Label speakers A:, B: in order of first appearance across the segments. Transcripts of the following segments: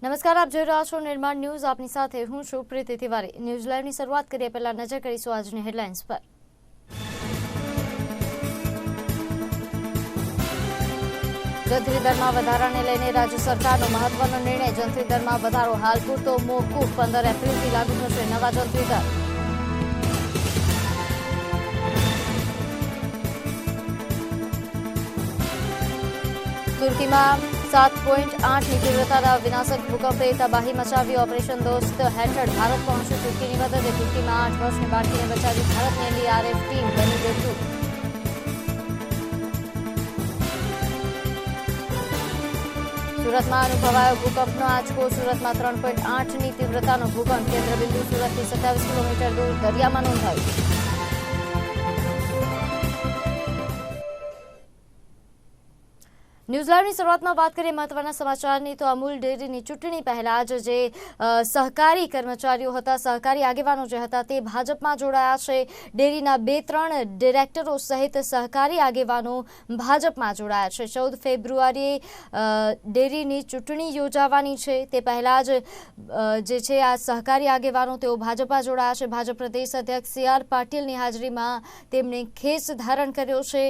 A: નમસ્કાર, આપ જોઈ રહ્યા છો નિર્માણ ન્યૂઝ. આપની સાથે હું છું પ્રીતિ તિવારી. ન્યૂઝ લાઈવની શરૂઆત કરીએ પહેલા નજર કરીશું આજની હેડલાઇન્સ પર. જંત્રી દરમાં વધારાને લઈને રાજ્ય સરકારનો મહત્વનો નિર્ણય. જંત્રી દરમાં વધારો હાલ પૂરતો મોકૂફ. 15 એપ્રિલથી લાગુ થશે નવા જંત્રી દર. તુર્કીમાં 7.8ની તીવ્રતાના વિનાશક ભૂકંપે તબાહી મચાવી. ઓપરેશન દોસ્ત હેઠળ ભારત પહોંચ્યું તુર્કીની મદદે. તુર્કીમાં 8 વર્ષની બાળકીને બચાવી ભારતની એનડીઆરએફ ટીમ બની બેઠું. સુરતમાં અનુભવાયો ભૂકંપનો આંચકો. સુરતમાં 3.8ની તીવ્રતાનો ભૂકંપ. કેન્દ્રબિંદુ સુરતથી 27 કિલોમીટર દૂર દરિયામાં નોંધાયું. ન્યૂઝલાઇવની શરૂઆતમાં વાત કરીએ મહત્વના સમાચારની, તો અમૂલ ડેરીની ચૂંટણી પહેલા જ જે સહકારી કર્મચારીઓ હતા, સહકારી આગેવાનો જે હતા તે ભાજપમાં જોડાયા છે. ડેરીના 2-3 ડિરેક્ટરો સહિત સહકારી આગેવાનો ભાજપમાં જોડાયા છે. 14 ફેબ્રુઆરીએ ડેરીની ચૂંટણી યોજાવાની છે. તે પહેલા જ જે છે આ સહકારી આગેવાનો તેઓ ભાજપમાં જોડાયા છે. ભાજપ પ્રદેશ અધ્યક્ષ CR પાટીલની હાજરીમાં તેમણે ખેસ ધારણ કર્યો છે.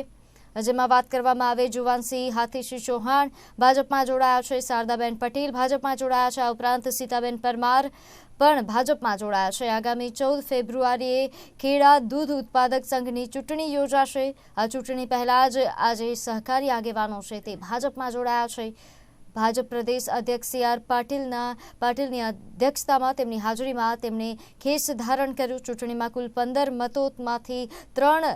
A: જેમાં વાત કરવામાં આવે જુવાનસિંહ હાથીસિંહ ચૌહાણ ભાજપમાં જોડાયા છે. શારદાબેન પટેલ ભાજપમાં જોડાયા છે. આ ઉપરાંત સીતાબેન પરમાર પણ ભાજપમાં જોડાયા છે. આગામી 14 ફેબ્રુઆરીએ ખેડા દૂધ ઉત્પાદક સંઘની ચૂંટણી યોજાશે. આ ચૂંટણી પહેલા જ આજે સહકારી આગેવાનો છે તે ભાજપમાં જોડાયા છે. ભાજપ પ્રદેશ અધ્યક્ષ CR પાટીલની અધ્યક્ષતામાં તેમની હાજરીમાં તેમણે ખેસ ધારણ કર્યું. ચૂંટણીમાં કુલ 15 મતોમાંથી 3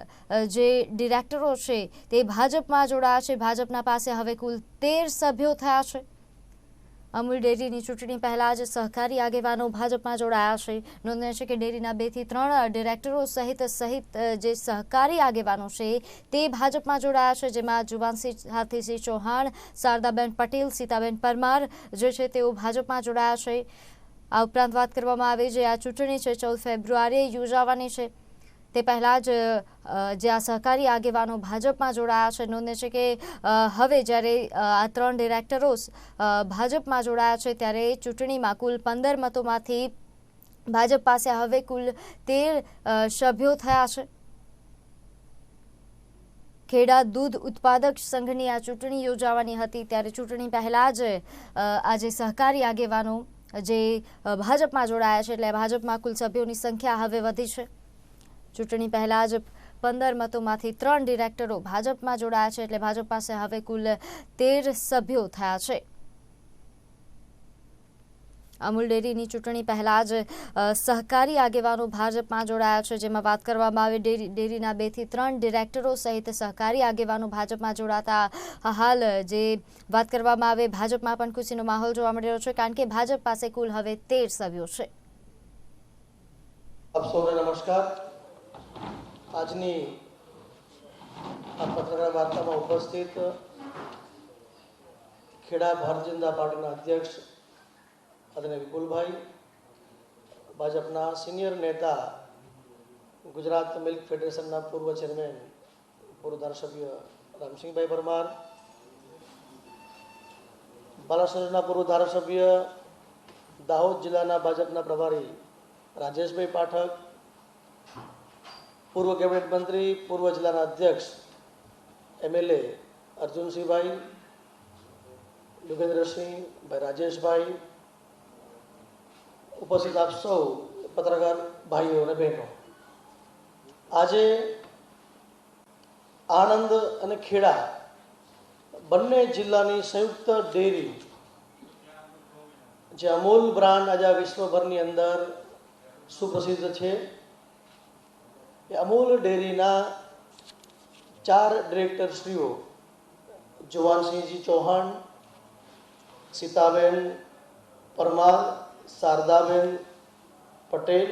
A: જે ડિરેક્ટરો છે તે ભાજપમાં જોડાયા છે. ભાજપના પાસે હવે કુલ 13 સભ્યો થયા છે. અમૂલ ડેરીની ચૂંટણી પહેલા જ સહકારી આગેવાનો ભાજપમાં જોડાયા છે. નોંધનીય છે કે ડેરીના 2-3 ડિરેક્ટરો સહિત જે સહકારી આગેવાનો છે તે ભાજપમાં જોડાયા છે. જેમાં જુવાનસિંહ હાથીસિંહ ચૌહાણ, શારદાબેન પટેલ, સીતાબેન પરમાર જે છે તેઓ ભાજપમાં જોડાયા છે. આ ઉપરાંત વાત કરવામાં આવે જે આ ચૂંટણી છે 14 ફેબ્રુઆરીએ યોજાવાની છે. તે પહેલાં જ જે આ સહકારી આગેવાનો ભાજપમાં જોડાયા છે. નોંધે છે કે હવે જ્યારે આ 3 ડિરેક્ટરો ભાજપમાં જોડાયા છે ત્યારે ચૂંટણીમાં કુલ 15 મતોમાંથી ભાજપ પાસે હવે કુલ 13 સભ્યો થયા છે. ખેડા દૂધ ઉત્પાદક સંઘની આ ચૂંટણી યોજાવાની હતી ત્યારે ચૂંટણી પહેલાં જ આજે સહકારી આગેવાનો જે ભાજપમાં જોડાયા છે એટલે ભાજપમાં કુલ સભ્યોની સંખ્યા હવે વધી છે. ચૂંટણી પહેલા જ 15 મતોમાંથી 3 ડિરેક્ટરો ભાજપમાં જોડાયા છે એટલે ભાજપ પાસે હવે કુલ 13 સભ્યો થયા છે. અમૂલ ડેરીની ચૂંટણી પહેલા જ સહકારી આગેવાનો ભાજપમાં જોડાયા છે. જેમાં વાત કરવામાં આવે ડેરીના 2-3 ડિરેક્ટરો સહિત સહકારી આગેવાનો ભાજપમાં જોડાતા હાલ જે વાત કરવામાં આવે ભાજપમાં પણ ખુશીનો માહોલ જોવા મળી રહ્યો છે કારણ કે ભાજપ પાસે કુલ હવે 13 સભ્યો છે.
B: આપ સૌને નમસ્કાર. આજની આ પત્રકાર વાર્તામાં ઉપસ્થિત ખેડા ભારતીય જનતા પાર્ટીના અધ્યક્ષ આદરણીય વિપુલભાઈ, ભાજપના સિનિયર નેતા, ગુજરાત મિલ્ક ફેડરેશનના પૂર્વ ચેરમેન, પૂર્વ ધારાસભ્ય રામસિંહભાઈ પરમાર, બાલાસોરના પૂર્વ ધારાસભ્ય, દાહોદ જિલ્લાના ભાજપના પ્રભારી રાજેશભાઈ પાઠક, પૂર્વ કેબિનેટ મંત્રી, પૂર્વ જિલ્લાના અધ્યક્ષ MLA અર્જુનસિંહભાઈ, યોગેન્દ્રસિંહ, ભાઈ રાજેશભાઈ, ઉપસ્થિત આપ સૌ પત્રકાર ભાઈઓ અને બહેનો, આજે આણંદ અને ખેડા બંને જિલ્લાની સંયુક્ત ડેરી જે અમૂલ બ્રાન્ડ આજે વિશ્વભરની અંદર સુપ્રસિદ્ધ છે એ અમૂલ ડેરીના 4 ડિરેક્ટરશ્રીઓ જુવાનસિંહજી ચૌહાણ, સીતાબેન પરમાર, શારદાબેન પટેલ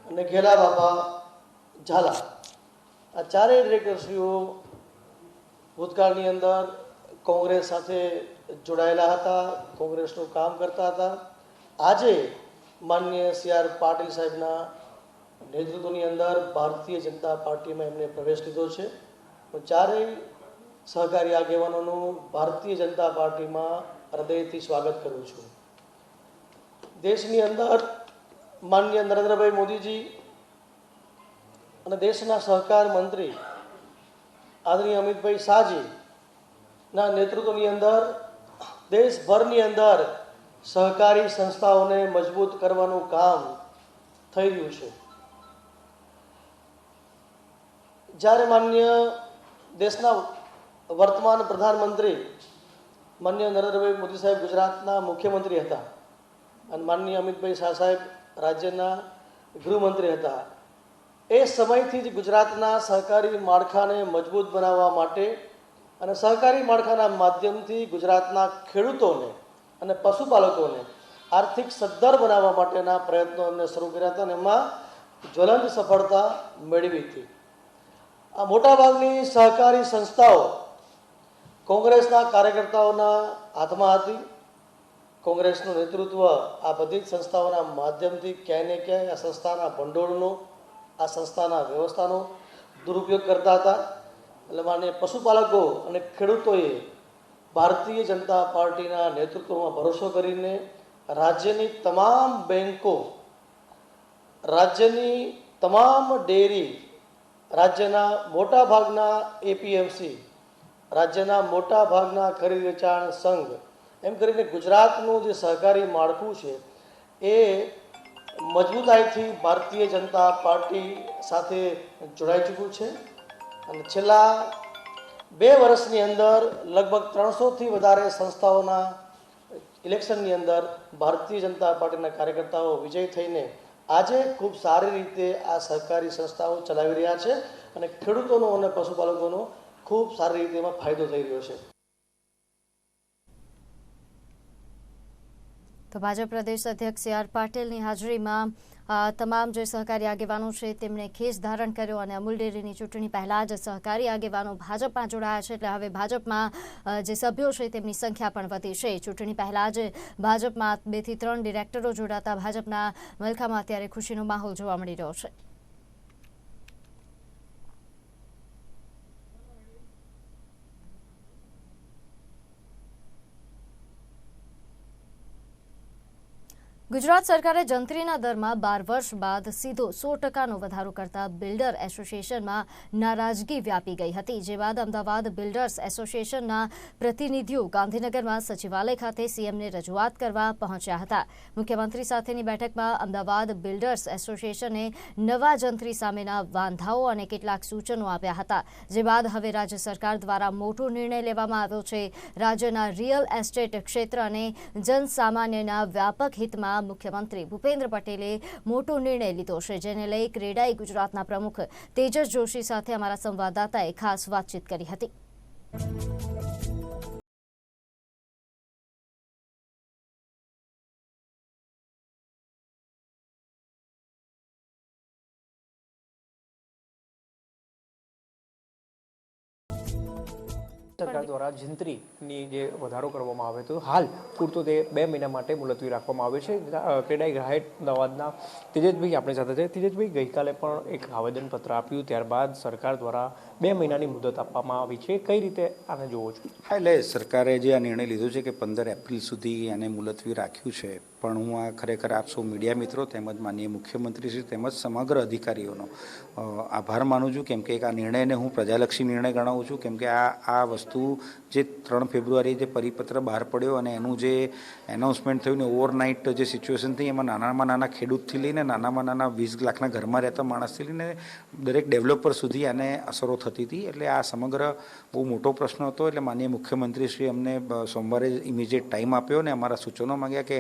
B: અને ઘેલા બાપા ઝાલા, આ 4 ડિરેક્ટરશ્રીઓ ભૂતકાળની અંદર કોંગ્રેસ સાથે જોડાયેલા હતા, કોંગ્રેસનું કામ કરતા હતા. આજે માનનીય CR પાટીલ સાહેબના નેતૃત્વની અંદર ભારતીય જનતા પાર્ટીમાં એમને પ્રવેશ લીધો છે. હું ચારેય સહકારી આગેવાનોનું ભારતીય જનતા પાર્ટીમાં હૃદયથી સ્વાગત કરું છું. દેશની અંદર માનનીય નરેન્દ્રભાઈ મોદીજી અને દેશના સહકાર મંત્રી આદરણીય અમિતભાઈ શાહજીના નેતૃત્વની અંદર દેશભરની અંદર સહકારી સંસ્થાઓને મજબૂત કરવાનું કામ થઈ રહ્યું છે. જ્યારે માનનીય દેશના વર્તમાન પ્રધાનમંત્રી માનનીય નરેન્દ્રભાઈ મોદી સાહેબ ગુજરાતના મુખ્યમંત્રી હતા અને માનનીય અમિતભાઈ શાહ સાહેબ રાજ્યના ગૃહમંત્રી હતા, એ સમયથી જ ગુજરાતના સહકારી માળખાને મજબૂત બનાવવા માટે અને સહકારી માળખાના માધ્યમથી ગુજરાતના ખેડૂતોને અને પશુપાલકોને આર્થિક સદ્ધર બનાવવા માટેના પ્રયત્નો એમને શરૂ કર્યા હતા અને એમાં જ્વલંત સફળતા મેળવી હતી. આ મોટાભાગની સહકારી સંસ્થાઓ કોંગ્રેસના કાર્યકર્તાઓના હાથમાં હતી. કોંગ્રેસનું નેતૃત્વ આ બધી જ સંસ્થાઓના માધ્યમથી ક્યાંય ને ક્યાંય આ સંસ્થાના ભંડોળનો, આ સંસ્થાના વ્યવસ્થાનો દુરુપયોગ કરતા હતા. એટલે માનીય પશુપાલકો અને ખેડૂતોએ ભારતીય જનતા પાર્ટીના નેતૃત્વમાં ભરોસો કરીને રાજ્યની તમામ બેન્કો, રાજ્યની તમામ ડેરી, રાજ્યના મોટા ભાગના એપીએમસી, રાજ્યના મોટા ભાગના ખરીદ વેચાણ સંઘ, એમ કરીને ગુજરાતનું જે સહકારી માળખું છે એ મજબૂતાઈથી ભારતીય જનતા પાર્ટી સાથે જોડાઈ ચૂક્યું છે. અને છેલ્લા 2 વર્ષની અંદર લગભગ 300થી વધારે સંસ્થાઓના ઇલેક્શનની અંદર ભારતીય જનતા પાર્ટીના કાર્યકર્તાઓ વિજય થઈને આજે ખૂબ સારી રીતે આ સહકારી સંસ્થાઓ ચલાવી રહ્યા છે અને ખેડૂતોનો અને પશુપાલકોનો ખૂબ સારી રીતે એમાં ફાયદો થઈ રહ્યો છે.
A: તો ભાજપ પ્રદેશ અધ્યક્ષ સી આર પાટીલની હાજરીમાં તમામ જે સહકારી આગેવાનો છે તેમણે ખેસ ધારણ કર્યો અને અમૂલ ડેરીની ચૂંટણી પહેલાં જ સહકારી આગેવાનો ભાજપમાં જોડાયા છે. એટલે હવે ભાજપમાં જે સભ્યો છે તેમની સંખ્યા પણ વધી છે. ચૂંટણી પહેલાં જ ભાજપમાં 2 થી 3 ડિરેક્ટરો જોડાતા ભાજપના મલખામાં અત્યારે ખુશીનો માહોલ જોવા મળી રહ્યો છે. ગુજરાત સરકારે જંત્રીના દરમાં 12 વર્ષ બાદ સીધો 100% વધારો કરતા બિલ્ડર એસોસિએશનમાં નારાજગી વ્યાપી ગઈ હતી. જે બાદ અમદાવાદ બિલ્ડર્સ એસોસિએશનના પ્રતિનિધિઓ ગાંધીનગરમાં સચિવાલય ખાતે સીએમને રજૂઆત કરવા પહોંચ્યા હતા. મુખ્યમંત્રી સાથેની બેઠકમાં અમદાવાદ બિલ્ડર્સ એસોસિએશને નવા જંત્રી સામેના વાંધાઓ અને કેટલાક સૂચનો આપ્યા હતા. જે બાદ હવે રાજ્ય સરકાર દ્વારા મોટો નિર્ણય લેવામાં આવ્યો છે. રાજ્યના રિયલ એસ્ટેટ ક્ષેત્ર અને જનસામાન્યના વ્યાપક હિતમાં મુખ્યમંત્રી ભૂપેન્દ્ર પટેલે મોટો નિર્ણય લીધો છે, જેને લઈ ક્રેડાઈ ગુજરાતના પ્રમુખ તેજસ જોશી સાથે અમારા સંવાદદાતાએ ખાસ વાતચીત કરી હતી.
C: સરકાર દ્વારા જંત્રીની જે વધારો કરવામાં આવ્યો હતો, હાલ પૂરતો તે 2 મહિના માટે મુલતવી રાખવામાં આવ્યો છે. ક્રેડાઈ ગ્રાહક અમદાવાદના તેજસભાઈ આપણી સાથે છે. તેજસભાઈ, ગઈકાલે પણ એક આવેદનપત્ર આપ્યું, ત્યારબાદ સરકાર દ્વારા 2 મહિનાની મુદત આપવામાં આવી છે. કઈ રીતે આને જોવો છો?
D: હા, એટલે સરકારે જે આ નિર્ણય લીધો છે કે 15 એપ્રિલ સુધી આને મુલતવી રાખ્યું છે, પણ હું આ ખરેખર આપ સૌ મીડિયા મિત્રો તેમજ માનનીય મુખ્યમંત્રીશ્રી તેમજ સમગ્ર અધિકારીઓનો આભાર માનું છું, કેમ કે આ નિર્ણયને હું પ્રજાલક્ષી નિર્ણય ગણાવું છું. કેમ કે આ વસ્તુ જે 3 ફેબ્રુઆરી જે પરિપત્ર બહાર પડ્યો અને એનું જે એનાઉન્સમેન્ટ થયું ને ઓવરનાઇટ જે સિચ્યુએશન થઈ, એમાં નાનામાં નાના ખેડૂતથી લઈને નાનામાં નાના 20 લાખના ઘરમાં રહેતા માણસથી લઈને દરેક ડેવલપર સુધી આને અસરો થતી હતી. એટલે આ સમગ્ર બહુ મોટો પ્રશ્ન હતો. એટલે માનનીય મુખ્યમંત્રીશ્રી અમને સોમવારે ઇમિડિયેટ ટાઈમ આપ્યો અને અમારા સૂચનો માંગ્યા કે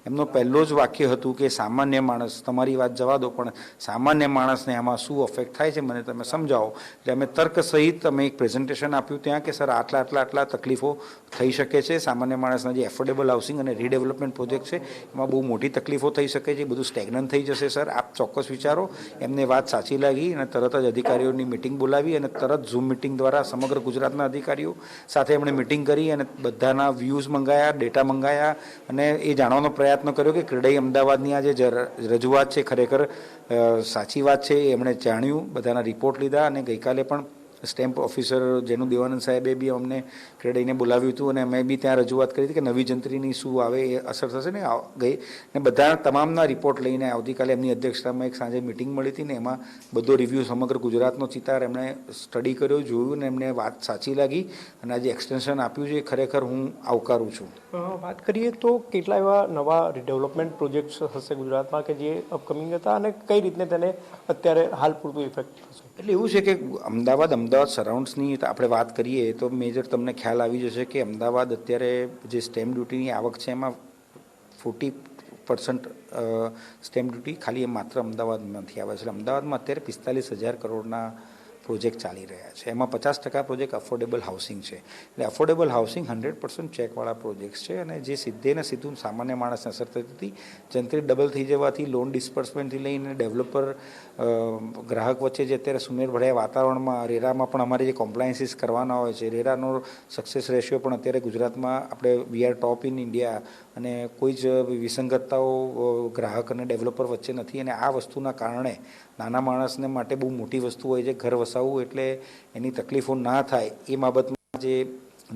D: એમનો પહેલો જ વાક્ય હતું કે સામાન્ય માણસ, તમારી વાત જવા દો, પણ સામાન્ય માણસને આમાં શું અફેક્ટ થાય છે મને તમે સમજાવો. એટલે અમે તર્ક સહિત અમે એક પ્રેઝન્ટેશન આપ્યું ત્યાં કે સર આટલા તકલીફો થઈ શકે છે. સામાન્ય માણસના જે એફોર્ડેબલ હાઉસિંગ અને રીડેવલપમેન્ટ પ્રોજેક્ટ છે એમાં બહુ મોટી તકલીફો થઈ શકે છે, બધું સ્ટેગ્નન્ટ થઈ જશે સર, આપ ચોક્કસ વિચારો. એમને વાત સાચી લાગી અને તરત જ અધિકારીઓની મિટિંગ બોલાવી અને તરત ઝૂમ મિટિંગ દ્વારા સમગ્ર ગુજરાતના અધિકારીઓ સાથે એમણે મિટિંગ કરી અને બધાના વ્યૂઝ મંગાયા, ડેટા મંગાયા અને એ જાણવાનો પ્રયત્ન કર્યો કે ક્રેડાઈ અમદાવાદની આ જે રજૂઆત છે ખરેખર સાચી વાત છે. એમણે જાણ્યું, બધાના રિપોર્ટ લીધા અને ગઈકાલે પણ સ્ટેમ્પ ઓફિસર જેનું દેવાનંદ સાહેબે બી અમને ક્રેડાઈને બોલાવ્યું હતું અને અમે બી ત્યાં રજૂઆત કરી હતી કે નવી જંત્રીની શું આવે એ અસર થશે ને ગઈ ને બધા તમામના રિપોર્ટ લઈને આવતીકાલે એમની અધ્યક્ષતામાં એક સાંજે મિટિંગ મળી હતી ને એમાં બધો રિવ્યૂ સમગ્ર ગુજરાતનો ચિતાર એમણે સ્ટડી કર્યો, જોયું ને એમને વાત સાચી લાગી અને આજે એક્સટેન્શન આપ્યું છે એ ખરેખર હું આવકારું છું.
C: વાત કરીએ તો કેટલા એવા નવા ડેવલપમેન્ટ પ્રોજેક્ટ્સ હશે ગુજરાતમાં કે જે અપકમિંગ હતા અને કઈ રીતને તેને અત્યારે હાલ પૂરતું ઇફેક્ટ થશે?
D: એટલે એવું છે કે અમદાવાદ સરાઉન્ડ્સની આપણે વાત કરીએ તો મેજર તમને ખ્યાલ આવી જશે કે અમદાવાદ અત્યારે જે સ્ટેમ્પ ડ્યુટીની આવક છે એમાં 40% સ્ટેમ્પ ડ્યુટી ખાલી એ માત્ર અમદાવાદમાંથી આવે છે. અમદાવાદમાં અત્યારે 45,000 કરોડના પ્રોજેક્ટ ચાલી રહ્યા છે. એમાં 50% પ્રોજેક્ટ અફોર્ડેબલ હાઉસિંગ છે. એટલે અફોર્ડેબલ હાઉસિંગ 100% ચેકવાળા પ્રોજેક્ટ્સ છે અને જે સીધે ને સીધું સામાન્ય માણસને અસર થતી હતી. જંત્રી ડબલ થઈ જવાથી લોન ડિસ્બર્સમેન્ટથી લઈને ડેવલપર ગ્રાહક વચ્ચે જે અત્યારે સુમેળ ભર્યા વાતાવરણમાં રેરામાં પણ અમારે જે કોમ્પ્લાયન્સીસ કરવાના હોય છે, રેરાનો સક્સેસ રેશિયો પણ અત્યારે ગુજરાતમાં આપણે we are top in India અને કોઈ જ વિસંગતતાઓ ગ્રાહક અને ડેવલપર વચ્ચે નથી. અને આ વસ્તુના કારણે નાના માણસને માટે બહુ મોટી વસ્તુ હોય છે ઘર વસાવવું, એટલે એની તકલીફો ના થાય એ બાબતમાં જે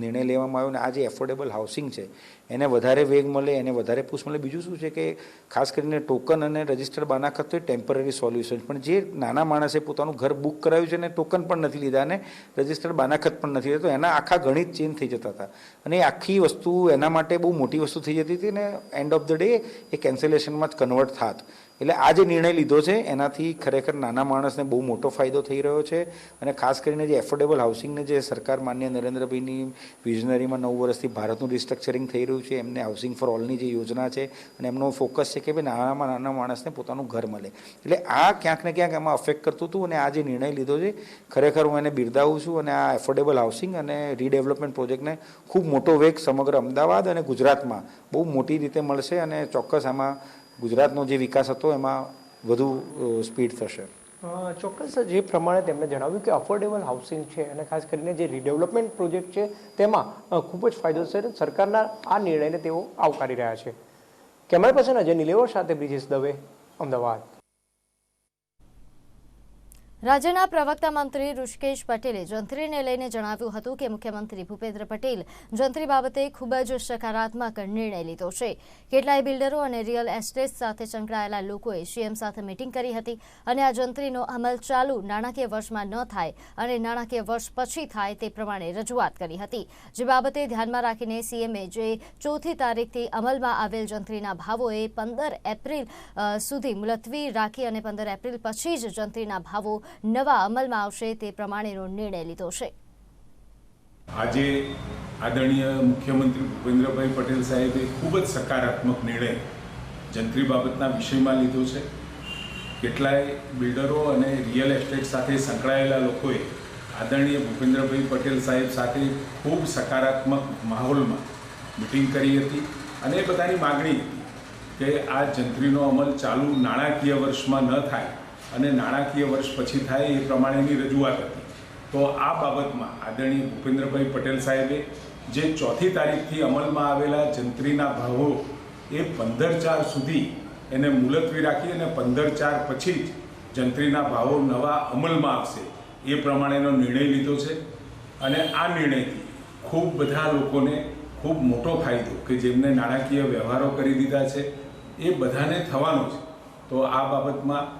D: નિર્ણય લેવામાં આવ્યો ને આ જે એફોર્ડેબલ હાઉસિંગ છે એને વધારે વેગ મળે, એને વધારે પુશ મળે. બીજું શું છે કે ખાસ કરીને ટોકન અને રજિસ્ટર્ડ બાનાખત તો એ ટેમ્પરરી સોલ્યુશન, પણ જે નાના માણસે પોતાનું ઘર બુક કરાવ્યું છે અને ટોકન પણ નથી લીધા અને રજિસ્ટર્ડ બાનાખત પણ નથી લીધા, તો એના આખા ગણિત ચેન્જ થઈ જતા હતા અને એ આખી વસ્તુ એના માટે બહુ મોટી વસ્તુ થઈ જતી હતી ને એન્ડ ઓફ ધ ડે એ કેન્સલેશનમાં જ કન્વર્ટ થાત. એટલે આ જે નિર્ણય લીધો છે એનાથી ખરેખર નાના માણસને બહુ મોટો ફાયદો થઈ રહ્યો છે અને ખાસ કરીને જે એફોર્ડેબલ હાઉસિંગને જે સરકાર માન્ય નરેન્દ્રભાઈની વિઝનરીમાં 9 વર્ષથી ભારતનું રિસ્ટ્રક્ચરિંગ થઈ રહ્યું છે, એમને હાઉસિંગ ફોર ઓલની જે યોજના છે અને એમનો ફોકસ છે કે ભાઈ નાનામાં નાના માણસને પોતાનું ઘર મળે. એટલે આ ક્યાંક ને ક્યાંક એમાં અફેક્ટ કરતું હતું અને આ જે નિર્ણય લીધો છે ખરેખર હું એને બિરદાવું છું અને આ એફોર્ડેબલ હાઉસિંગ અને રીડેવલપમેન્ટ પ્રોજેક્ટને ખૂબ મોટો વેગ સમગ્ર અમદાવાદ અને ગુજરાતમાં બહુ મોટી રીતે મળશે અને ચોક્કસ આમાં ગુજરાતનો જે વિકાસ હતો એમાં વધુ સ્પીડ થશે.
C: ચોક્કસ જે પ્રમાણે તેમણે જણાવ્યું કે અફોર્ડેબલ હાઉસિંગ છે અને ખાસ કરીને જે રીડેવલપમેન્ટ પ્રોજેક્ટ છે તેમાં ખૂબ જ ફાયદો છે. સરકારના આ નિર્ણયને તેઓ આવકારી રહ્યા છે. કેમેરા પર્સન અજય નિલેવર સાથે બ્રિજેશ દવે, અમદાવાદ.
A: રાજ્યના પ્રવક્તા મંત્રી ઋષિકેશ પટેલે જંત્રીને લઈને જણાવ્યું હતું કે મુખ્યમંત્રી ભૂપેન્દ્ર પટેલ જંત્રી બાબતે ખૂબ જ સકારાત્મક નિર્ણય લીધો છે. કેટલાય બિલ્ડરો અને રિયલ એસ્ટેટ સાથે સંકળાયેલા લોકોએ સીએમ સાથે મિટિંગ કરી હતી અને આ જંત્રીનો અમલ ચાલુ નાણાકીય વર્ષમાં ન થાય અને નાણાકીય વર્ષ પછી થાય તે પ્રમાણે રજૂઆત કરી હતી. જે બાબતે ધ્યાનમાં રાખીને સીએમએ જે 4મી તારીખથી અમલમાં આવેલ જંત્રીના ભાવોએ 15 એપ્રિલ સુધી મુલતવી રાખી અને 15 એપ્રિલ પછી જ જંત્રીના ભાવો નવા અમલમાં આવશે તે પ્રમાણેનો નિર્ણય લીધો છે.
E: આજે આદરણીય મુખ્યમંત્રી ભૂપેન્દ્રભાઈ પટેલ સાહેબે ખૂબ જ સકારાત્મક નિર્ણય જંત્રી બાબતના વિષયમાં લીધો છે. કેટલાય બિલ્ડરો અને રિયલ એસ્ટેટ સાથે સંકળાયેલા લોકોએ આદરણીય ભૂપેન્દ્રભાઈ પટેલ સાહેબ સાથે ખૂબ સકારાત્મક માહોલમાં મિટિંગ કરી હતી અને એ બધાની માગણી હતી કે આ જંત્રીનો અમલ ચાલુ નાણાકીય વર્ષમાં ન થાય અને નાણાકીય વર્ષ પછી થાય એ પ્રમાણેની રજૂઆત હતી. તો આ બાબતમાં આદરણીય ભૂપેન્દ્રભાઈ પટેલ સાહેબે જે 4મી તારીખથી અમલમાં આવેલા જંત્રીના ભાવો એ 15/4 સુધી એને મુલતવી રાખી અને 15/4 પછી જ જંત્રીના ભાવો નવા અમલમાં આવશે એ પ્રમાણેનો નિર્ણય લીધો છે. અને આ નિર્ણયથી ખૂબ બધા લોકોને ખૂબ મોટો ફાયદો કે જેમને નાણાકીય વ્યવહારો કરી દીધા છે એ બધાને થવાનો છે. તો આ બાબતમાં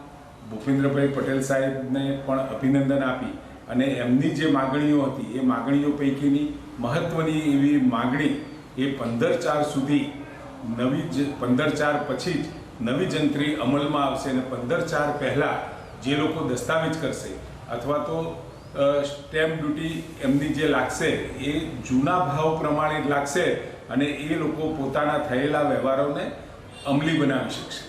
E: ભૂપેન્દ્રભાઈ પટેલ સાહેબને પણ અભિનંદન આપી અને એમની જે માગણીઓ હતી એ માગણીઓ પૈકીની મહત્ત્વની એવી માગણી એ 15/4 સુધી 15/4 પછી જ નવી જંત્રી અમલમાં આવશે અને 15/4 પહેલાં જે લોકો દસ્તાવેજ કરશે અથવા તો સ્ટેમ્પ ડ્યુટી એમની જે લાગશે એ જૂના ભાવ પ્રમાણે જ લાગશે અને એ લોકો પોતાના થયેલા વ્યવહારોને અમલી બનાવી શકશે.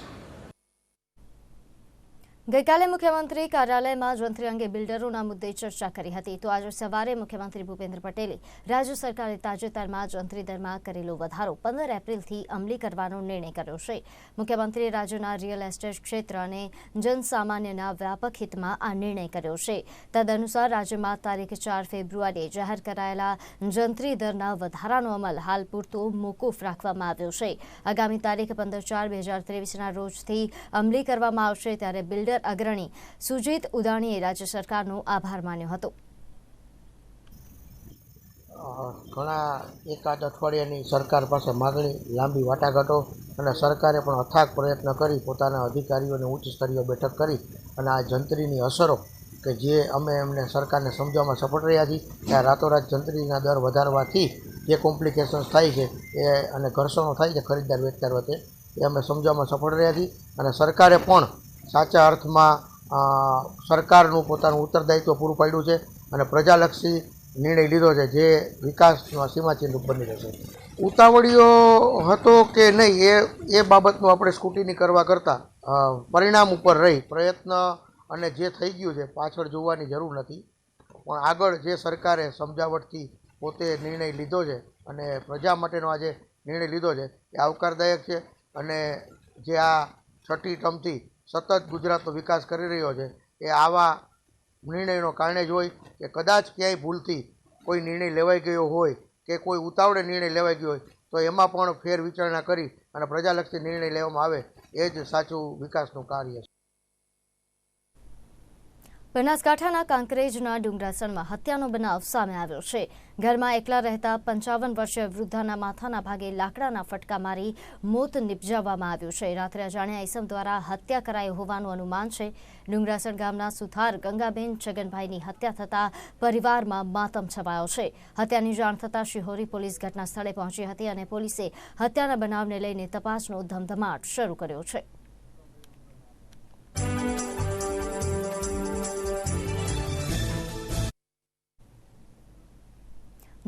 A: ગઈકાલે મુખ્યમંત્રી કાર્યાલયમાં જંત્રી અંગે બિલ્ડરોના મુદ્દે ચર્ચા કરી હતી. તો આજે સવારે મુખ્યમંત્રી ભૂપેન્દ્ર પટેલે રાજ્ય સરકારે તાજેતરમાં જંત્રી દરમાં કરેલો વધારો 15 એપ્રિલથી અમલી કરવાનો નિર્ણય કર્યો છે. મુખ્યમંત્રીએ રાજ્યના રિયલ એસ્ટેટ ક્ષેત્ર અને જનસામાન્યના વ્યાપક હિતમાં આ નિર્ણય કર્યો છે. તદનુસાર રાજ્યમાં તારીખ 4 ફેબ્રુઆરીએ જાહેર કરાયેલા જંત્રી દરના વધારાનો અમલ હાલ પૂરતો મોકૂફ રાખવામાં આવ્યો છે. આગામી તારીખ 15/4/2023ના રોજથી અમલી કરવામાં આવશે. ત્યારે બિલ્ડર અગ્રણી સુજીત ઉદાણીએ રાજ્ય સરકારનો આભાર માન્યો હતો.
B: ઘણા એકાદ અઠવાડિયાની સરકાર પાસે માગણી લાંબી વાટાઘાટો અને સરકારે પણ અથાગ પ્રયત્ન કરી પોતાના અધિકારીઓને ઉચ્ચ સ્તરીય બેઠક કરી અને આ જંત્રીની અસરો કે જે અમે એમને સરકારને સમજાવવામાં સફળ રહ્યા છીએ કે આ રાતોરાત જંત્રીના દર વધારવાથી જે કોમ્પ્લિકેશન્સ થાય છે એ અને ઘર્ષણો થાય છે ખરીદદાર વેચદાર વચ્ચે એ અમે સમજાવવામાં સફળ રહ્યા છીએ અને સરકારે પણ સાચા અર્થમાં સરકારનું પોતાનું ઉત્તરદાયિત્વ પૂરું પાડ્યું છે અને પ્રજાલક્ષી નિર્ણય લીધો છે જે વિકાસનો સીમાચિહ્ન બની રહેશે. ઉતાવળિયો હતો કે નહીં એ બાબતનું આપણે સ્કૂટીની કરવા કરતાં પરિણામ ઉપર રહી પ્રયત્ન અને જે થઈ ગયું છે પાછળ જોવાની જરૂર નથી, પણ આગળ જે સરકારે સમજાવટથી પોતે નિર્ણય લીધો છે અને પ્રજા માટેનો આજે નિર્ણય લીધો છે એ આવકારદાયક છે અને જે આ છઠ્ઠી ટર્મથી સતત ગુજરાતનો વિકાસ કરી રહ્યો છે એ આવા નિર્ણયનો કારણે જ હોય કે કદાચ ક્યાંય ભૂલથી કોઈ નિર્ણય લેવાઈ ગયો હોય કે કોઈ ઉતાવળે નિર્ણય લેવાઈ ગયો હોય તો એમાં પણ ફેર વિચારણા કરી અને પ્રજાલક્ષી નિર્ણય લેવામાં આવે એ જ સાચું વિકાસનું કાર્ય છે.
A: બનાસકાંઠાના કાંકરેજના ડુંગરાસણમાં હત્યાનો બનાવ સામે આવ્યો છે. ઘરમાં એકલા રહેતા 55 વર્ષીય વૃદ્ધાના માથાના ભાગે લાકડાના ફટકા મારી મોત નિપજાવવામાં આવ્યું છે. રાત્રે અજાણ્યા ઈસમ દ્વારા હત્યા કરાઈ હોવાનું અનુમાન છે. ડુંગરાસણ ગામના સુથાર ગંગાબેન છગનભાઈની હત્યા થતાં પરિવારમાં માતમ છવાયો છે. હત્યાની જાણ થતાં શિહોરી પોલીસ ઘટના સ્થળે પહોંચી હતી અને પોલીસે હત્યાના બનાવને લઈને તપાસનો ધમધમાટ શરૂ કર્યો છે.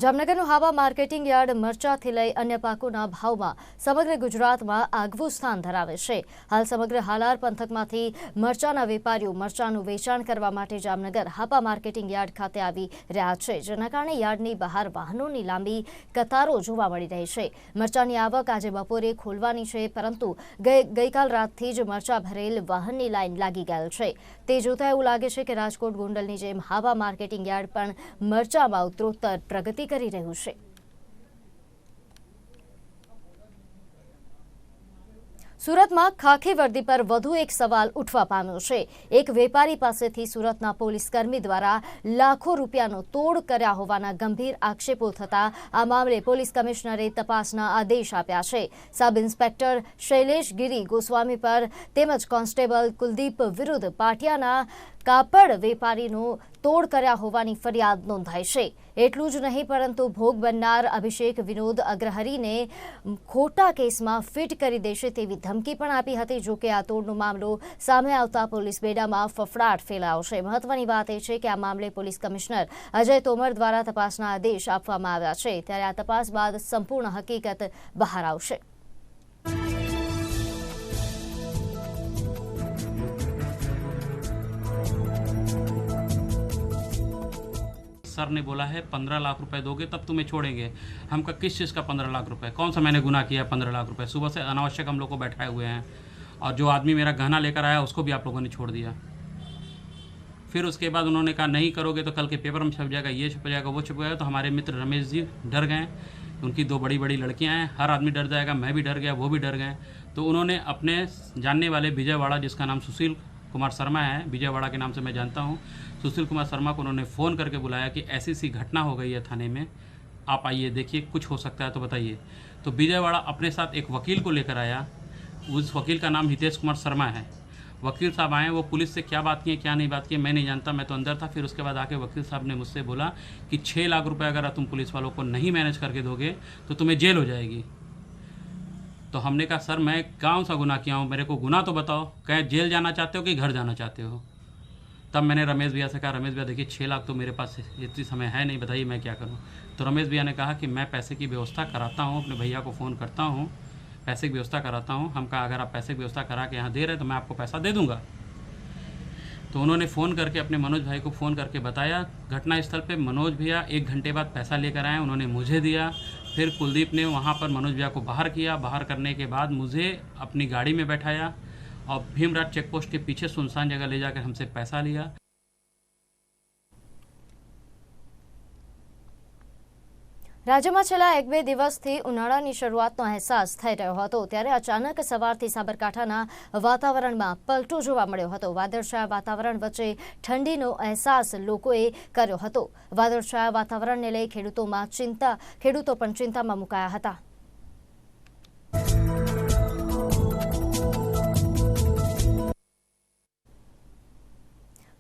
A: જામનગરનું હાવા માર્કેટિંગ યાર્ડ મરચાથી લઈ અન્ય પાકોના ભાવમાં સમગ્ર ગુજરાતમાં આગવું સ્થાન ધરાવે છે. હાલ સમગ્ર હાલાર પંથકમાંથી મરચાના વેપારીઓ મરચાનું વેચાણ કરવા માટે જામનગર હાપા માર્કેટિંગ યાર્ડ ખાતે આવી રહ્યા છે, જેના કારણે યાર્ડની બહાર વાહનોની લાંબી કતારો જોવા મળી રહી છે. મરચાની આવક આજે બપોરે ખોલવાની છે, પરંતુ ગઈકાલ રાતથી જ મરચા ભરેલ વાહનની લાઈન લાગી ગયેલ છે. તે જોતા એવું લાગે છે કે રાજકોટ ગોંડલની જેમ હાવા માર્કેટિંગ યાર્ડ પણ મરચામાં ઉત્તરોત્તર પ્રગતિ કરી રહ્યું છે. સુરતમાં ખાખી વર્દી પર વધુ એક સવાલ ઉઠવા પામ્યો છે. એક વેપારી પાસેથી સુરતના પોલીસ કર્મી દ્વારા લાખો રૂપિયાનો તોડ કર્યા હોવાના ગંભીર આક્ષેપો થતા આ મામલે પોલીસ કમિશનરે તપાસના આદેશ આપ્યા છે. સબ ઇન્સ્પેક્ટર શૈલેષ ગિરી ગોસ્વામી પર તેમજ કોન્સ્ટેબલ કુલદીપ વિરુદ્ધ પાટિયાના કાપડ વેપારીનો તોડ કર્યા હોવાની ફરિયાદ નોંધાઈ છે. એટલું જ નહીં, પરંતુ ભોગ બનનાર અભિષેક વિનોદ અગ્રહરીને ખોટા કેસમાં ફિટ કરી દેશે તેવી ધમકી પણ આપી હતી. જોકે આ તોડનો મામલો સામે આવતા પોલીસ બેડામાં ફફડાટ ફેલાયો છે. મહત્વની વાત એ છે કે આ મામલે પોલીસ કમિશનર અજય તોમર દ્વારા તપાસના આદેશ આપવામાં આવ્યા છે, ત્યારે આ તપાસ બાદ સંપૂર્ણ હકીકત બહાર આવશે.
F: सर ने बोला है 15 लाख रुपए दोगे तब तुम्हें छोड़ेंगे. हम का किस चीज़ का 15 लाख रुपए, कौन सा मैंने गुनाह किया 15 लाख रुपए. सुबह से अनावश्यक हम लोग को बैठाए हुए हैं और जो आदमी मेरा गहना लेकर आया उसको भी आप लोगों ने छोड़ दिया. फिर उसके बाद उन्होंने कहा नहीं करोगे तो कल के पेपर में छप जाएगा, ये छप जाएगा, वो छप जाएगा. तो हमारे मित्र रमेश जी डर गए. उनकी 2 बड़ी बड़ी लड़कियां हैं, हर आदमी डर जाएगा, मैं भी डर गया, वो भी डर गए. तो उन्होंने अपने जानने वाले विजयवाड़ा, जिसका नाम सुशील कुमार शर्मा है, विजयवाड़ा के नाम से मैं जानता हूँ, सुशील कुमार शर्मा को उन्होंने फ़ोन करके बुलाया कि ऐसी सी घटना हो गई है थाने में, आप आइए देखिए, कुछ हो सकता है तो बताइए. तो विजयवाड़ा अपने साथ एक वकील को लेकर आया. उस वकील का नाम हितेश कुमार शर्मा है. वकील साहब आए, वो पुलिस से क्या बात की क्या नहीं बात की मैं नहीं जानता, मैं तो अंदर था. फिर उसके बाद आके वकील साहब ने मुझसे बोला कि 6 लाख रुपये अगर तुम पुलिस वालों को नहीं मैनेज करके दोगे तो तुम्हें जेल हो जाएगी. तो हमने कहा सर मैं कौन सा गुनाह किया हूँ, मेरे को गुनाह तो बताओ, कहें जेल जाना चाहते हो कि घर जाना चाहते हो. तब मैंने रमेश भैया से कहा रमेश भैया देखिए 6 लाख तो मेरे पास इतनी समय है नहीं, बताइए मैं क्या करूँ. तो रमेश भैया ने कहा कि मैं पैसे की व्यवस्था कराता हूँ, अपने भैया को फ़ोन करता हूँ, पैसे की व्यवस्था कराता हूँ. हम कहा अगर आप पैसे की व्यवस्था करा के यहाँ दे रहे तो मैं आपको पैसा दे दूँगा. तो उन्होंने फ़ोन करके अपने मनोज भाई को फ़ोन करके बताया. घटनास्थल पे मनोज भैया 1 घंटे बाद पैसा लेकर आए, उन्होंने मुझे दिया. फिर कुलदीप ने वहाँ पर मनोज भैया को बाहर किया. बाहर करने के बाद मुझे अपनी गाड़ी में बैठाया और भीमराज चेक पोस्ट के पीछे सुनसान जगह ले जाकर हमसे पैसा लिया.
A: રાજ્યમાં છેલ્લા 1-2 દિવસથી ઉનાળાની શરૂઆતનો અહેસાસ થઈ રહ્યો હતો, ત્યારે અચાનક સવારથી સાબરકાંઠાના વાતાવરણમાં પલટો જોવા મળ્યો હતો. વાદળછાયા વાતાવરણ વચ્ચે ઠંડીનો અહેસાસ લોકોએ કર્યો હતો. વાદળછાયા વાતાવરણને લઈ ખેડૂતો પણ ચિંતામાં મુકાયા હતા.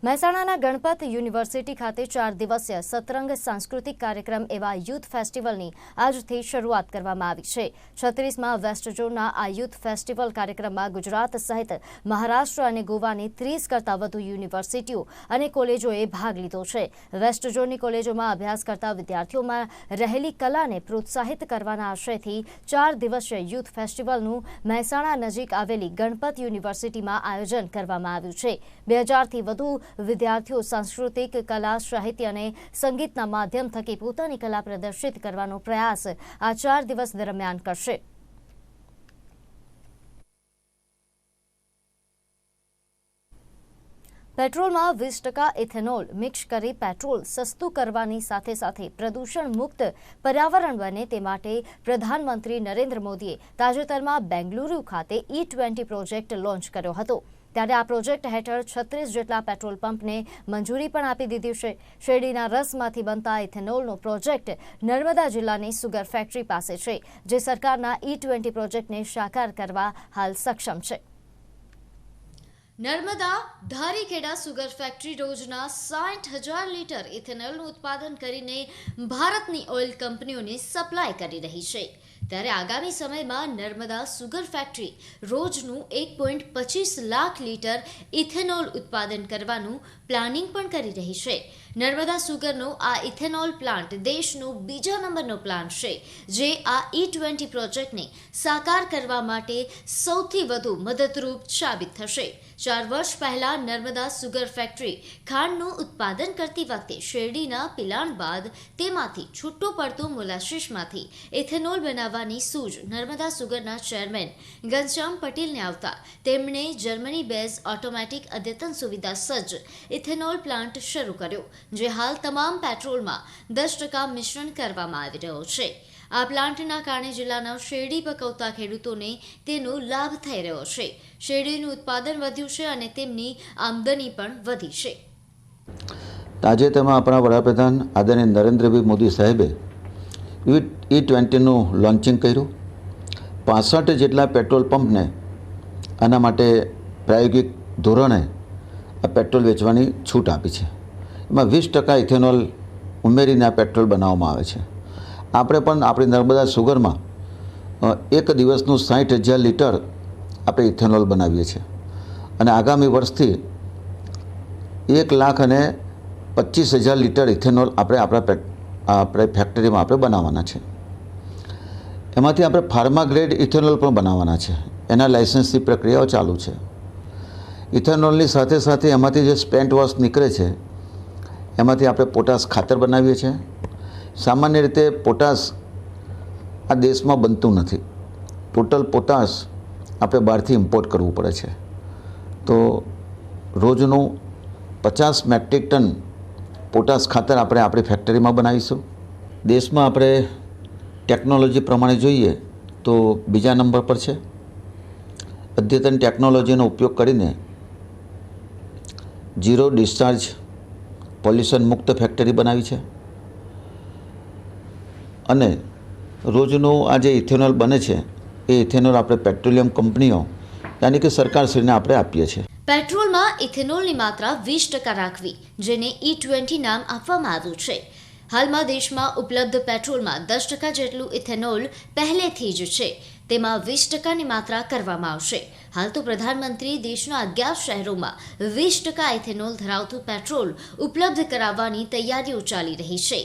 A: મહેસાણાના ગણપત યુનિવર્સિટી ખાતે 4 દિવસીય સતરંગ સાંસ્કૃતિક કાર્યક્રમ એવા યુથ ફેસ્ટિવલની આજથી શરૂઆત કરવામાં આવી છે. 36માં વેસ્ટ ઝોનના આ યુથ ફેસ્ટિવલ કાર્યક્રમમાં ગુજરાત સહિત મહારાષ્ટ્ર અને ગોવાની 30 કરતાં વધુ યુનિવર્સિટીઓ અને કોલેજોએ ભાગ લીધો છે. વેસ્ટ ઝોનની કોલેજોમાં અભ્યાસ કરતા વિદ્યાર્થીઓમાં રહેલી કલાને પ્રોત્સાહિત કરવાના આશયથી 4 દિવસીય યુથ ફેસ્ટિવલનું મહેસાણા નજીક આવેલી ગણપત યુનિવર્સિટીમાં આયોજન કરવામાં આવ્યું છે. 2000થી વધુ વિદ્યાર્થીઓ સાંસ્કૃતિક કલા, સાહિત્ય અને સંગીતના માધ્યમ થકી પોતાની કલા પ્રદર્શિત કરવાનો પ્રયાસ આ 4 દિવસ દરમિયાન કરશે. પેટ્રોલમાં 20% ઇથેનોલ મિક્સ કરી પેટ્રોલ સસ્તું કરવાની સાથે સાથે પ્રદૂષણ મુક્ત પર્યાવરણ બને તે માટે પ્રધાનમંત્રી નરેન્દ્ર મોદીએ તાજેતરમાં બેંગલુરુ ખાતે E20 પ્રોજેક્ટ લોન્ચ કર્યો હતો. ત્યારે આ પ્રોજેક્ટ હેઠળ 36 જેટલા પેટ્રોલ પંપને મંજૂરી પણ આપી દીધી છે. શેરડીના રસમાંથી બનતા ઇથેનોલનો પ્રોજેક્ટ નર્મદા જિલ્લાની સુગર ફેક્ટરી પાસે છે, જે સરકારના E20 પ્રોજેક્ટને સાકાર કરવા હાલ સક્ષમ છે. નર્મદા ધારીખેડા સુગર ફેક્ટરી રોજના 60,000 લીટર ઇથેનોલનું ઉત્પાદન કરીને ભારતની ઓઇલ કંપનીઓને સપ્લાય કરી રહી છે. ત્યારે આગામી સમયમાં નર્મદા સુગર ફેક્ટરી રોજનું 1.25 લાખ લીટર ઇથેનોલ ઉત્પાદન કરવાનું પ્લાનિંગ પણ કરી રહી છે. નર્મદા સુગરનો આ ઇથેનોલ પ્લાન્ટ દેશનો બીજા નંબરનો પ્લાન્ટ છે, જે આ E20 પ્રોજેક્ટને સાકાર કરવા માટે સૌથી વધુ મદદરૂપ સાબિત થશે. 4 વર્ષ પહેલા નર્મદા સુગર ફેક્ટરી ખાંડનું ઉત્પાદન કરતી વખતે શેરડીના પિલાણ બાદ તેમાંથી છૂટો પડતો મોલાસીસમાંથી ઇથેનોલ બનાવવાની સૂઝ નર્મદા સુગરના ચેરમેન ઘનશ્યામ પટેલને આવતા તેમણે જર્મની બેઝ ઓટોમેટિક અદ્યતન સુવિધા સજ્જ ઇથેનોલ પ્લાન્ટ શરૂ કર્યો, જે હાલ તમામ પેટ્રોલમાં 10% મિશ્રણ કરવામાં આવી રહ્યો છે. આ પ્લાન્ટના કારણે જિલ્લાના શેરડી પકવતા ખેડૂતોને તેનો લાભ થઈ રહ્યો છે. શેરડીનું ઉત્પાદન વધ્યું છે અને તેમની આમદની પણ વધી છે.
G: તાજેતરમાં આપણા વડાપ્રધાન આદરણીય નરેન્દ્રભાઈ મોદી સાહેબે E20નું લોન્ચિંગ કર્યું. 65 જેટલા પેટ્રોલ પંપને આના માટે પ્રાયોગિક ધોરણે આ પેટ્રોલ વેચવાની છૂટ આપી છે. એમાં 20% ઇથેનોલ ઉમેરીને આ પેટ્રોલ બનાવવામાં આવે છે. આપણે પણ આપણી નર્મદા સુગરમાં એક દિવસનું 60,000 લીટર આપણે ઇથેનોલ બનાવીએ છીએ અને આગામી વર્ષથી 1,25,000 લીટર ઇથેનોલ આપણે ફેક્ટરીમાં આપણે બનાવવાના છે. એમાંથી આપણે ફાર્મા ગ્રેડ ઇથેનોલ પણ બનાવવાના છે. એના લાઇસન્સની પ્રક્રિયાઓ ચાલુ છે. ઇથેનોલની સાથે સાથે એમાંથી જે સ્પેન્ટ વોશ નીકળે છે એમાંથી આપણે પોટાશ ખાતર બનાવીએ છીએ. સામાન્ય રીતે પોટાશ આ દેશમાં બનતું નથી. ટોટલ પોટાશ આપણે બહારથી ઇમ્પોર્ટ કરવું પડે છે. તો રોજનું 50 મેટ્રિક ટન પોટાશ ખાતર આપણે આપણી ફેક્ટરીમાં બનાવીશું. દેશમાં આપણે ટેકનોલોજી પ્રમાણે જોઈએ તો બીજા નંબર પર છે. અદ્યતન ટેકનોલોજીનો ઉપયોગ કરીને ઝીરો ડિસ્ચાર્જ પોલ્યુશન મુક્ત ફેક્ટરી બનાવી છે અને રોજનું આ જે ઇથેનોલ બને છે એ ઇથેનોલ આપણે પેટ્રોલિયમ કંપનીઓ યાની કે સરકારશ્રીને આપણે આપીએ છીએ.
A: પેટ્રોલમાં ઇથેનોલની માત્રા 20% રાખવી, જેને E20 નામ આપવામાં આવ્યું છે. હાલમાં દેશમાં ઉપલબ્ધ પેટ્રોલમાં 10% જેટલું ઇથેનોલ પહેલેથી જ છે. તેમાં 20%ની માત્રા કરવામાં આવશે. હાલ તો પ્રધાનમંત્રી દેશના 11 શહેરોમાં 20% ઇથેનોલ ધરાવતું પેટ્રોલ ઉપલબ્ધ કરાવવાની તૈયારીઓ ચાલી રહી છે.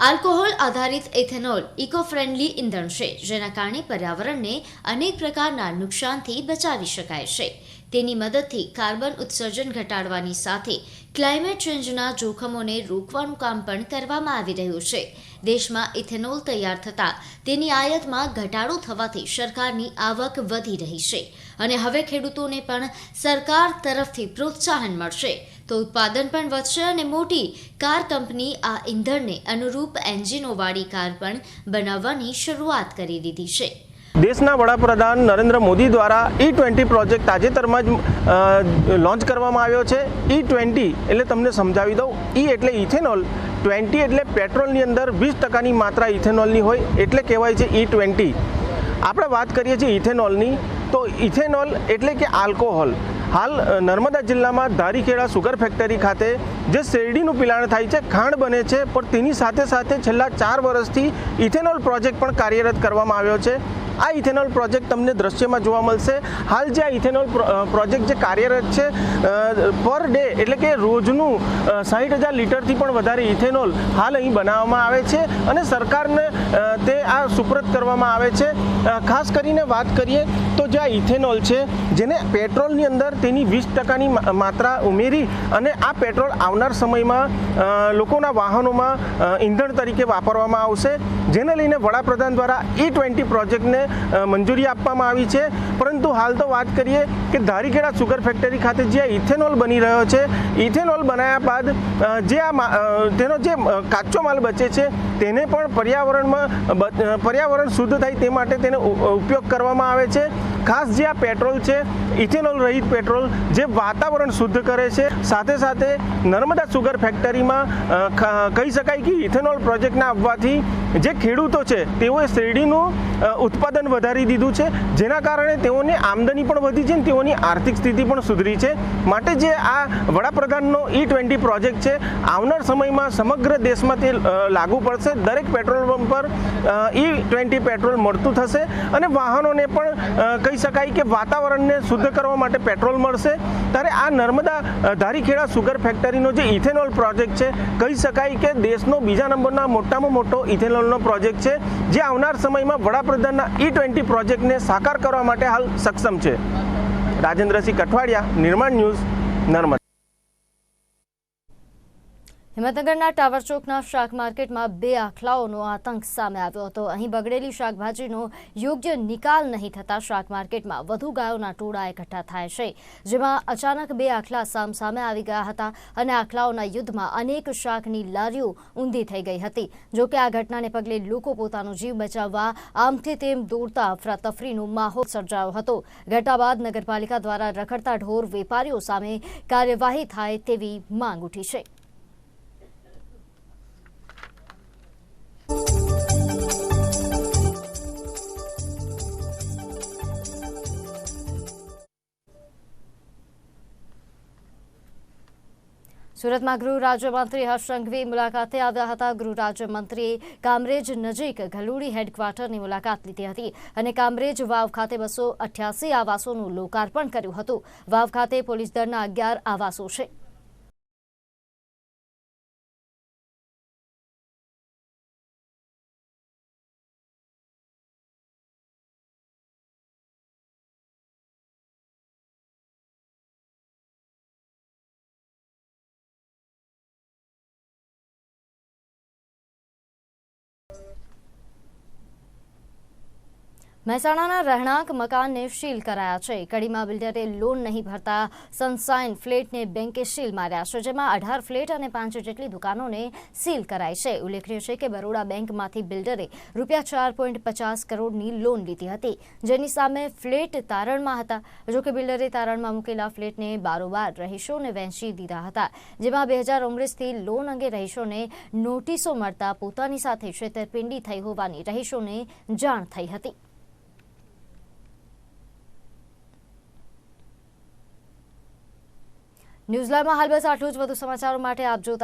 A: આલ્કોહોલ આધારિત ઇથેનોલ ઇકો ફ્રેન્ડલી ઇંધણ છે, જેના કારણે પર્યાવરણને અનેક પ્રકારના નુકસાનથી બચાવી શકાય છે. તેની મદદથી કાર્બન ઉત્સર્જન ઘટાડવાની સાથે ક્લાઇમેટ ચેન્જના જોખમોને રોકવાનું કામ પણ કરવામાં આવી રહ્યું છે. દેશમાં ઇથેનોલ તૈયાર થતાં તેની આયાતમાં ઘટાડો થવાથી સરકારની આવક વધી રહી છે અને હવે ખેડૂતોને પણ સરકાર તરફથી પ્રોત્સાહન મળશે. તો ઉત્પાદન પણ વધશે અને મોટી કાર કંપની આ ઈંધણને અનુરૂપ એન્જિનોવાળી કાર પણ બનાવવાની શરૂઆત કરી દીધી છે.
H: દેશના વડાપ્રધાન નરેન્દ્ર મોદી દ્વારા E20 પ્રોજેક્ટ તાજેતરમાં જ લોન્ચ કરવામાં આવ્યો છે. E20 એટલે તમને સમજાવી દઉં, E એટલે ઇથેનોલ, 20 એટલે પેટ્રોલની અંદર 20% માત્રા ઇથેનોલની હોય એટલે કહેવાય છે E20. આપણે વાત કરીએ છીએ ઇથેનોલની, તો ઇથેનોલ એટલે કે આલ્કોહોલ. હાલ નર્મદા જિલ્લામાં ધારીખેડા સુગર ફેક્ટરી ખાતે જે શેરડીનું પિલાણ થાય છે, ખાંડ બને છે, પણ તેની સાથે સાથે છેલ્લા 4 વર્ષથી ઇથેનોલ પ્રોજેક્ટ પણ કાર્યરત કરવામાં આવ્યો છે. આ ઇથેનોલ પ્રોજેક્ટ તમને દ્રશ્યમાં જોવા મળશે. હાલ જે આ ઇથેનોલ પ્રોજેક્ટ જે કાર્યરત છે, પર ડે એટલે કે રોજનું 60,000 લીટરથી પણ વધારે ઇથેનોલ હાલ અહીં બનાવવામાં આવે છે અને સરકારને તે આ સુપ્રત કરવામાં આવે છે. ખાસ કરીને વાત કરીએ તો જે આ ઇથેનોલ છે, જેને પેટ્રોલની અંદર તેની 20%ની માત્રા ઉમેરી અને આ પેટ્રોલ આવનાર સમયમાં લોકોના વાહનોમાં ઈંધણ તરીકે વાપરવામાં આવશે, જેને લઈને વડાપ્રધાન દ્વારા E20 પ્રોજેક્ટને મંજૂરી આપવામાં આવી છે. પરંતુ હાલ તો વાત કરીએ કે ધારીખેડા સુગર ફેક્ટરી ખાતે જે ઇથેનોલ બની રહ્યો છે, ઇથેનોલ બનાવ્યા બાદ તેનો જે કાચો માલ બચે છે તેને પણ પર્યાવરણ શુદ્ધ થાય તે માટે તેનો ઉપયોગ કરવામાં આવે છે. ખાસ જે આ પેટ્રોલ છે, ઇથેનોલ રહિત પેટ્રોલ, જે વાતાવરણ શુદ્ધ કરે છે. સાથે સાથે નર્મદા સુગર ફેક્ટરીમાં કહી શકાય કે ઇથેનોલ પ્રોજેક્ટના આવવાથી જે ખેડૂતો છે તેઓએ શેરડીનું ઉત્પાદન વધારી દીધું છે, જેના કારણે તેઓની આમદની પણ વધી છે અને તેઓની આર્થિક સ્થિતિ પણ સુધરી છે. માટે જે આ વડાપ્રધાનનો E20 પ્રોજેક્ટ છે, આવનાર સમયમાં સમગ્ર દેશમાં તે લાગુ પડશે. દરેક પેટ્રોલ પંપ પર E20 પેટ્રોલ મળતું થશે અને વાહનોને પણ કહી શકાય કે વાતાવરણને શુદ્ધ કરવા માટે પેટ્રોલ મળશે. ત્યારે આ નર્મદા ધારીખેડા સુગર ફેક્ટરીનો જે ઇથેનોલ પ્રોજેક્ટ છે, કહી શકાય કે દેશનો બીજા નંબરના મોટામાં મોટો ઇથેનોલનો પ્રોજેક્ટ છે, જે આવનાર સમયમાં વડાપ્રધાનના E20 પ્રોજેક્ટને સાકાર કરવા માટે હાલ સક્ષમ છે. રાજેન્દ્રસિંહ કઠવાડિયા, નિર્માણ ન્યૂઝ, નર્મદા.
A: હિંમતનગરના ટાવર ચોકના શાક માર્કેટમાં 2 આખલાઓનો આતંક સામે આવ્યો હતો. અહીં બગડેલી શાકભાજીનો યોગ્ય નિકાલ નહીં થતાં શાક માર્કેટમાં વધુ ગાયોના ટોળા એકઠા થાય છે, જેમાં અચાનક 2 આખલા સામસામે આવી ગયા હતા અને આખલાઓના યુદ્ધમાં અનેક શાકની લારીઓ ઊંધી થઈ ગઈ હતી. જોકે આ ઘટનાને પગલે લોકો પોતાનો જીવ બચાવવા આમથી તેમ દોડતા અફરાતફરીનો માહોલ સર્જાયો હતો. ઘટના બાદ નગરપાલિકા દ્વારા રખડતા ઢોર વેપારીઓ સામે કાર્યવાહી થાય તેવી માંગ ઉઠી છે. સુરતમાં ગૃહ રાજ્યમંત્રી હર્ષ સંઘવી મુલાકાતે આવ્યા હતા. ગૃહ રાજ્યમંત્રીએ કામરેજ નજીક ઘલુડી હેડક્વાર્ટરની મુલાકાત લીધી હતી અને કામરેજ વાવ ખાતે 288 આવાસોનું લોકાર્પણ કર્યું હતું. વાવ ખાતે પોલીસ દળના 11 આવાસો છે. મહેસાણાના રહેણાંક મકાનને સીલ કરાયા છે. કડીમાં બિલ્ડરે લોન નહીં ભરતા સનસાઇન ફ્લેટને બેંકે સીલ માર્યા છે, જેમાં 18 ફ્લેટ અને 5 જેટલી દુકાનોને સીલ કરાઈ છે. ઉલ્લેખનીય છે કે બરોડા બેંકમાંથી બિલ્ડરે ₹4.50 કરોડની લોન લીધી હતી, જેની સામે ફ્લેટ તારણમાં હતા. જોકે બિલ્ડરે તારણમાં મૂકેલા ફ્લેટને બારોબાર રહીશોને વહેંચી દીધા હતા, જેમાં 2019થી લોન અંગે રહીશોને નોટિસો મળતા પોતાની સાથે છેતરપિંડી થઈ હોવાની રહીશોને જાણ થઈ હતી. ન્યૂઝ લાઈવમાં હાલ બસ આટલું જ. વધુ સમાચારો માટે આપ જોતા